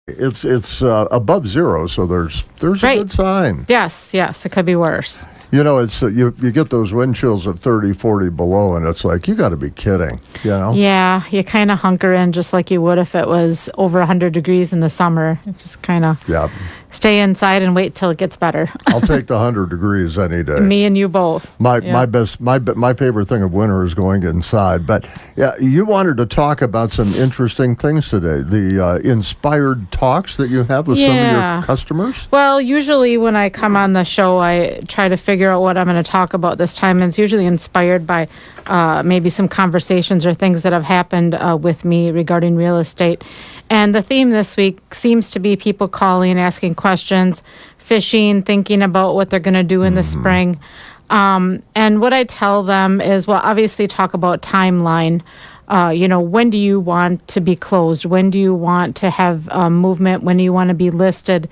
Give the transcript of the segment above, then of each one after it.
It's above zero, so there's a Right. good sign. Yes, it could be worse. It's you get those wind chills at 30, 40 below, and it's like, you got to be kidding, Yeah, you kind of hunker in just like you would if it was over 100 degrees in the summer. Just kind of stay inside and wait till it gets better. I'll take the 100 degrees any day. Me and you both. My favorite thing of winter is going inside. But yeah, you wanted to talk about some interesting things today. The inspired talks that you have with some of your customers. Well, usually when I come on the show, I try to figure out what I'm going to talk about this time. And it's usually inspired by maybe some conversations or things that have happened with me regarding real estate. And the theme this week seems to be people calling, asking questions, fishing, thinking about what they're going to do in the spring. And what I tell them is, well, obviously talk about timeline. When do you want to be closed? When do you want to have movement? When do you want to be listed?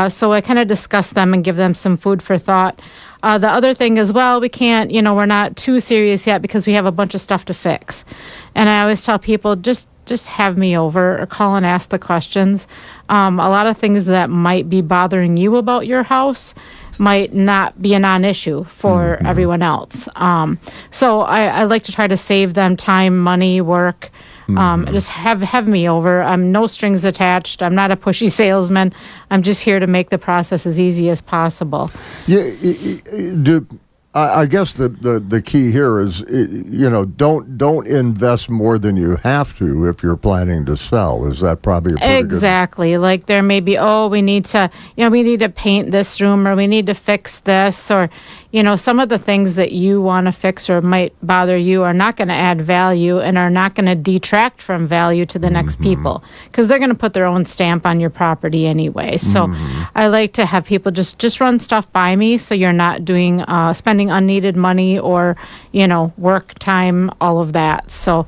So I kind of discuss them and give them some food for thought. The other thing is, well, we can't, we're not too serious yet because we have a bunch of stuff to fix. And I always tell people, just have me over or call and ask the questions. A lot of things that might be bothering you about your house might not be a non-issue for everyone else. So I like to try to save them time, money, work. Just have me over. I'm no strings attached. I'm not a pushy salesman. I'm just here to make the process as easy as possible. I guess the key here is, don't invest more than you have to if you're planning to sell. Is that probably a pretty Exactly. Like there may be, we need to paint this room, or we need to fix this, or some of the things that you want to fix or might bother you are not going to add value and are not going to detract from value to the next people, because they're going to put their own stamp on your property anyway. So I like to have people just run stuff by me, so you're not doing spending unneeded money or work time, all of that. So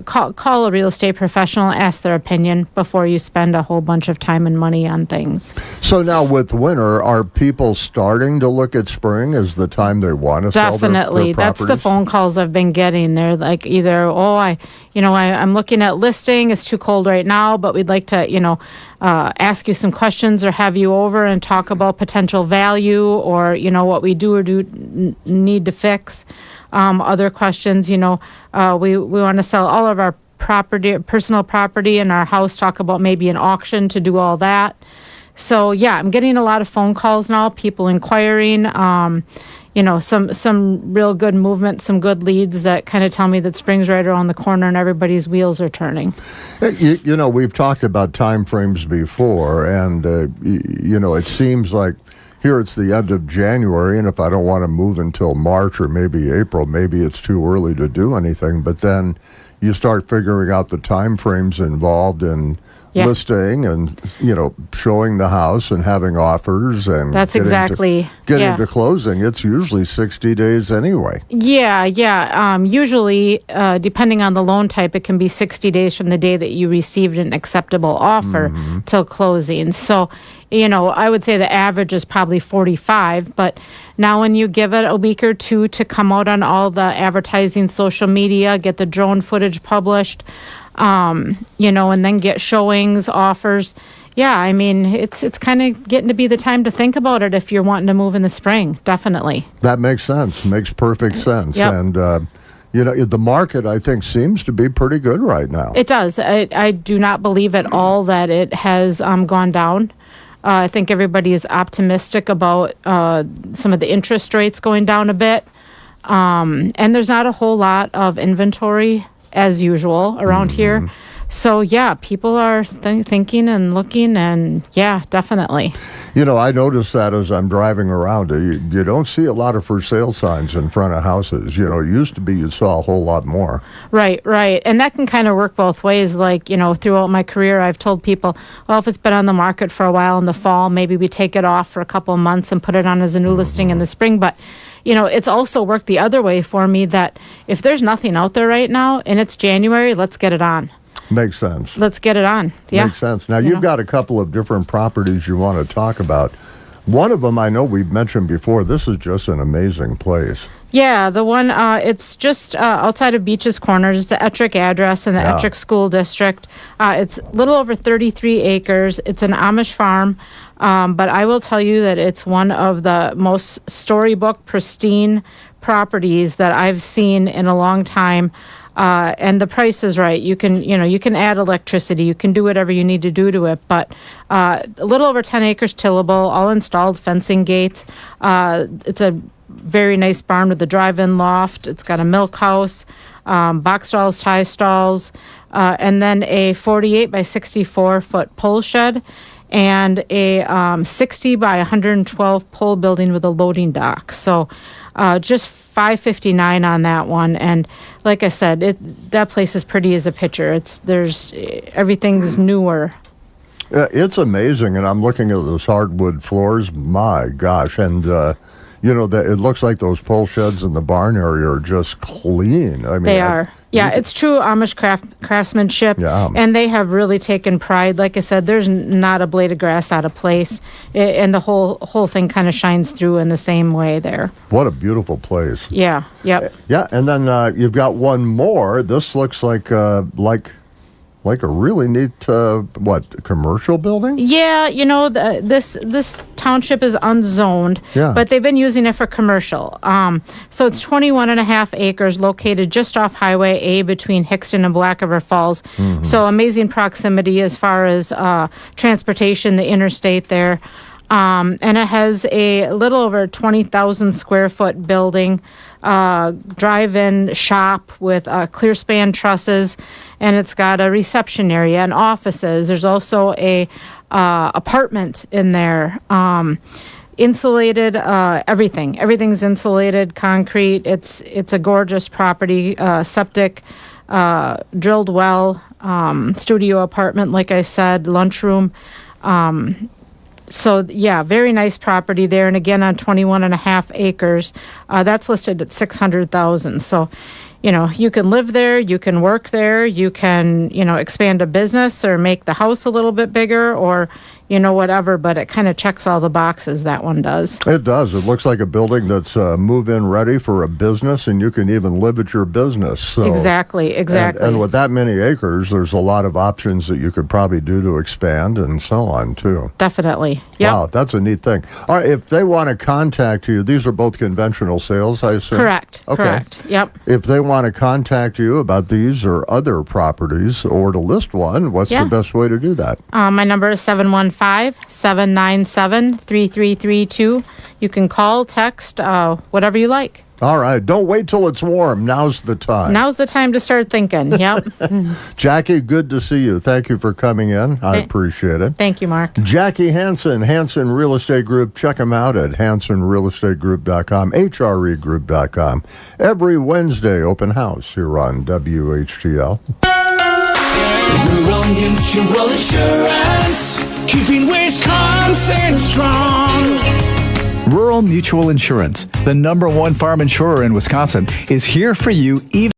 call a real estate professional, ask their opinion before you spend a whole bunch of time and money on things. So now with winter, are people starting to look at spring as the time they want to sell their properties? That's the phone calls I've been getting. They're like either, I'm looking at listing. It's too cold right now, but we'd like to, ask you some questions or have you over and talk about potential value or, what we do or need to fix. Other questions, we want to sell all of our property, personal property in our house, talk about maybe an auction to do all that. So, I'm getting a lot of phone calls now, people inquiring, some real good movement, some good leads that kind of tell me that spring's right around the corner and everybody's wheels are turning. We've talked about time frames before, and, it seems like here it's the end of January, and if I don't want to move until March or maybe April, maybe it's too early to do anything. But then you start figuring out the time frames involved in listing and, showing the house and having offers and getting to closing. It's usually 60 days anyway. Usually, depending on the loan type, it can be 60 days from the day that you received an acceptable offer till closing. So, I would say the average is probably 45, but now when you give it a week or two to come out on all the advertising, social media, get the drone footage published, and then get showings, offers. It's kind of getting to be the time to think about it if you're wanting to move in the spring, definitely. That makes sense. Makes perfect sense. Yep. And, the market, I think, seems to be pretty good right now. It does. I do not believe at all that it has gone down. I think everybody is optimistic about some of the interest rates going down a bit. And there's not a whole lot of inventory as usual around here. So, people are thinking and looking, and definitely. I noticed that as I'm driving around. You don't see a lot of for sale signs in front of houses. It used to be you saw a whole lot more. Right. And that can kind of work both ways. Like, throughout my career, I've told people, well, if it's been on the market for a while in the fall, maybe we take it off for a couple of months and put it on as a new listing in the spring. But it's also worked the other way for me that if there's nothing out there right now and it's January, let's get it on. Makes sense. Let's get it on. Yeah. Makes sense. Now, you've got a couple of different properties you want to talk about. One of them I know we've mentioned before. This is just an amazing place. Yeah, the one, it's just outside of Beaches Corners. It's the Ettrick address in the Yeah. Ettrick School District. It's a little over 33 acres. It's an Amish farm, but I will tell you that it's one of the most storybook, pristine properties that I've seen in a long time. And the price is right. You can add electricity. You can do whatever you need to do to it. But a little over 10 acres tillable, all installed fencing gates. It's a very nice barn with a drive-in loft. It's got a milk house, box stalls, tie stalls, and then a 48 by 64 foot pole shed, and a 60 by 112 pole building with a loading dock. So just $559 on that one. And like I said, that place is pretty as a picture. Everything's newer. It's amazing, and I'm looking at those hardwood floors. My gosh, and it looks like those pole sheds in the barn area are just clean. I mean, They are. Yeah, it's true Amish craftsmanship, Yeah. and they have really taken pride. Like I said, there's not a blade of grass out of place, and the whole thing kind of shines through in the same way there. What a beautiful place. Yeah, yep. Yeah, and then you've got one more. This looks like a really neat commercial building. Yeah, this township is unzoned, Yeah. but they've been using it for commercial. So it's 21 and a half acres located just off Highway A between Hickston and Black River Falls. So amazing proximity as far as transportation, the interstate there. And it has a little over 20,000 square foot building, drive-in shop with clear span trusses, and it's got a reception area and offices. There's also a apartment in there. Insulated, everything. Everything's insulated, concrete. It's a gorgeous property. Septic, drilled well, studio apartment, like I said, lunchroom. So, yeah, very nice property there. And again, on 21 and a half acres, that's listed at $600,000. So, you can live there, you can work there, you can, expand a business or make the house a little bit bigger or, whatever. But it kind of checks all the boxes, that one does. It does. It looks like a building that's move-in ready for a business, and you can even live at your business. So, Exactly. And with that many acres, there's a lot of options that you could probably do to expand and so on, too. Definitely. Yep. Wow, that's a neat thing. All right, if they want to contact you, these are both conventional sales, I assume? Correct. Okay. Correct. Yep. If they want to contact you about these or other properties or to list one, what's Yeah. the best way to do that? My number is 715-797-3332. You can call, text, whatever you like. All right, don't wait till it's warm. Now's the time. Now's the time to start thinking. Yep. Jackie, good to see you. Thank you for coming in. I appreciate it. Thank you, Mark. Jackie Hanson, Hanson Real Estate Group. Check them out at hansonrealestategroup.com, hregroup.com. Every Wednesday, open house here on WHTL. Rural Mutual Insurance, keeping Wisconsin strong. Rural Mutual Insurance, the #1 farm insurer in Wisconsin, is here for you even